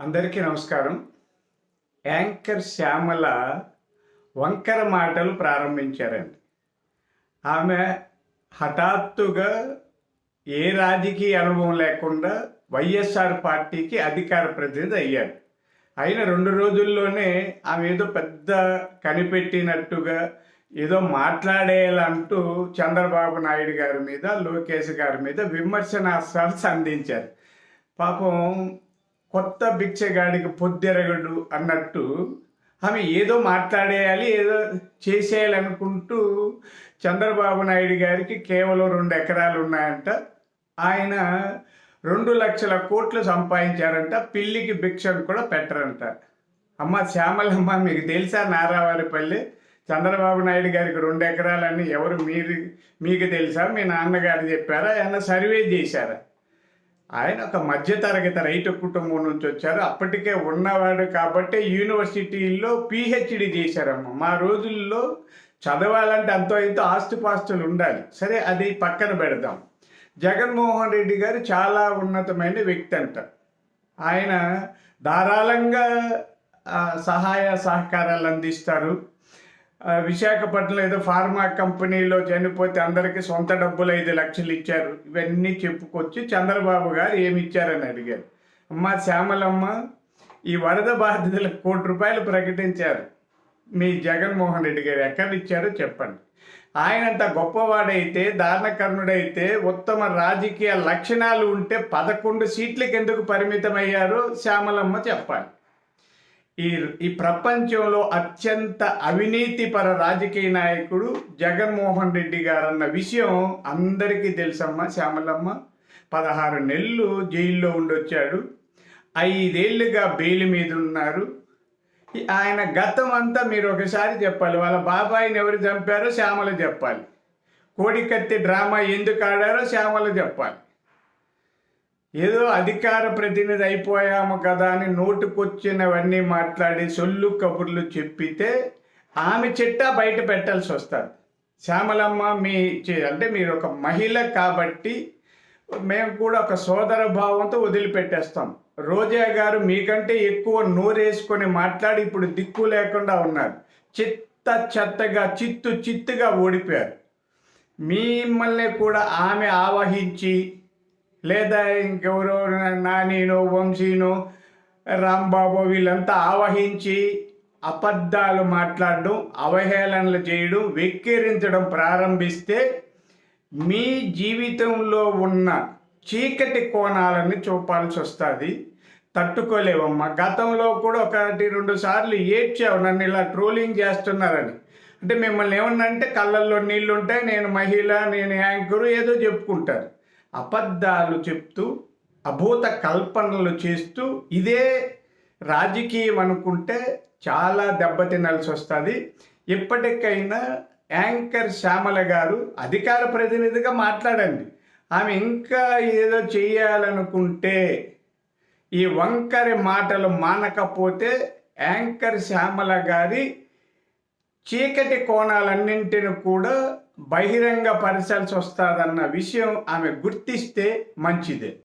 అందరికీ నమస్కారం. యాంకర్ శ్యామల వంకర మాటలు ప్రారంభించారండి. ఆమె హఠాత్తుగా ఏ రాజకీయ అనుభవం లేకుండా వైఎస్ఆర్ పార్టీకి అధికార ప్రతినిధి అయ్యారు. అయిన 2 రోజుల్లోనే ఆమె ఏదో పెద్ద కనిపెట్టినట్టుగా ఏదో మాట్లాడేయాలంటూ చంద్రబాబు నాయుడు గారి మీద, లోకేష్ గారి మీద విమర్శనాస్త్రాలు సంధించారు. పాపం కొత్త బిచ్చగాడికి పొద్దెరగడు అన్నట్టు ఆమె ఏదో మాట్లాడేయాలి, ఏదో చేసేయాలనుకుంటూ చంద్రబాబు నాయుడు గారికి కేవలం 2 ఎకరాలు ఉన్నాయంట. ఆయన 2 లక్షల కోట్లు సంపాదించారంట. పిల్లికి భిక్షను కూడా పెట్టరంట. అమ్మ శ్యామలమ్మ, మీకు తెలుసా నారావారిపల్లి చంద్రబాబు నాయుడు గారికి 2 ఎకరాలని మీకు తెలుసా? మీ నాన్నగారు చెప్పారా? ఏమన్నా సర్వే చేశారా? ఆయన ఒక మధ్యతరగతి రైతు కుటుంబం నుంచి వచ్చారు. అప్పటికే ఉన్నవాడు కాబట్టి యూనివర్సిటీల్లో పిహెచ్డి చేశారమ్మ. మా రోజుల్లో చదవాలంటే అంతో ఇంతో ఆస్తిపాస్తులు ఉండాలి. సరే, అది పక్కన పెడదాం. జగన్మోహన్ రెడ్డి గారు చాలా ఉన్నతమైన వ్యక్తి అంట. ఆయన ధారాళంగా సహాయ సహకారాలు అందిస్తారు. విశాఖపట్నంలో ఏదో ఫార్మా కంపెనీలో చనిపోతే అందరికీ సొంత డబ్బులు 5 లక్షలు ఇచ్చారు. ఇవన్నీ చెప్పుకొచ్చి చంద్రబాబు గారు ఏమి ఇచ్చారని అడిగారు. అమ్మ శ్యామలమ్మ, ఈ వరద బాధితులకు ₹1 ప్రకటించారు. మీ జగన్మోహన్ రెడ్డి గారు ఎక్కడ ఇచ్చారో చెప్పండి. ఆయనంత గొప్పవాడైతే, దానకర్ణుడైతే, ఉత్తమ రాజకీయ లక్షణాలు ఉంటే 11 సీట్లకు ఎందుకు పరిమితమయ్యారో శ్యామలమ్మ చెప్పాలి. ఈ ప్రపంచంలో అత్యంత అవినీతిపర రాజకీయ నాయకుడు జగన్మోహన్ రెడ్డి గారు అన్న విషయం అందరికీ తెలుసమ్మా. శ్యామలమ్మ 16 నెలలు జైల్లో ఉండొచ్చాడు. 5 ఏళ్ళుగా బెయిల్ మీద ఉన్నారు. ఆయన గతం అంతా మీరు ఒకసారి చెప్పాలి. వాళ్ళ బాబాయిని ఎవరు చంపారో శ్యామల చెప్పాలి. కోడికత్తి డ్రామా ఎందుకు ఆడారో శ్యామల చెప్పాలి. ఏదో అధికార ప్రతినిధి అయిపోయాము కదా అని నోటుకొచ్చినవన్నీ మాట్లాడి సొల్లు కబుర్లు చెప్పితే ఆమె చిట్టా బయట పెట్టాల్సి వస్తుంది. శ్యామలమ్మ, అంటే మీరు ఒక మహిళ కాబట్టి మేము కూడా ఒక సోదర భావంతో వదిలిపెట్టేస్తాం. రోజా గారు మీకంటే ఎక్కువ నోరేసుకొని మాట్లాడి ఇప్పుడు దిక్కు లేకుండా ఉన్నారు. చెత్తగా చిత్తుగా ఓడిపోయారు. మిమ్మల్ని కూడా ఆమె ఆవహించి, లేదా ఇంకెవరో నానీనో వంశీనో రాంబాబు వీళ్ళంతా ఆవహించి అబద్ధాలు మాట్లాడడం, అవహేళనలు చేయడం, వెక్కిరించడం ప్రారంభిస్తే మీ జీవితంలో ఉన్న చీకటి కోణాలని చూపాల్సి వస్తుంది. తట్టుకోలేవమ్మా. గతంలో కూడా 1-2 సార్లు ఏడ్చావు నన్ను ఇలా ట్రోలింగ్ చేస్తున్నారని. అంటే మిమ్మల్ని ఏమన్నా అంటే కళ్ళల్లో నీళ్ళు ఉంటాయి, నేను మహిళ, నేను యాంకరు, ఏదో చెప్పుకుంటారు. అబద్ధాలు చెప్తూ, అభూత కల్పనలు చేస్తూ ఇదే రాజకీయం అనుకుంటే చాలా దెబ్బతినాల్సి వస్తుంది. ఎప్పటికైనా యాంకర్ శ్యామల గారు అధికార ప్రతినిధిగా మాట్లాడండి. ఆమె ఇంకా ఏదో చేయాలనుకుంటే, ఈ వంకరి మాటలు మానకపోతే యాంకర్ శ్యామల గారి చీకటి కోణాలన్నింటిని కూడా బహిరంగ పరచాల్సి వస్తుందన్న విషయం ఆమె గుర్తిస్తే మంచిదే.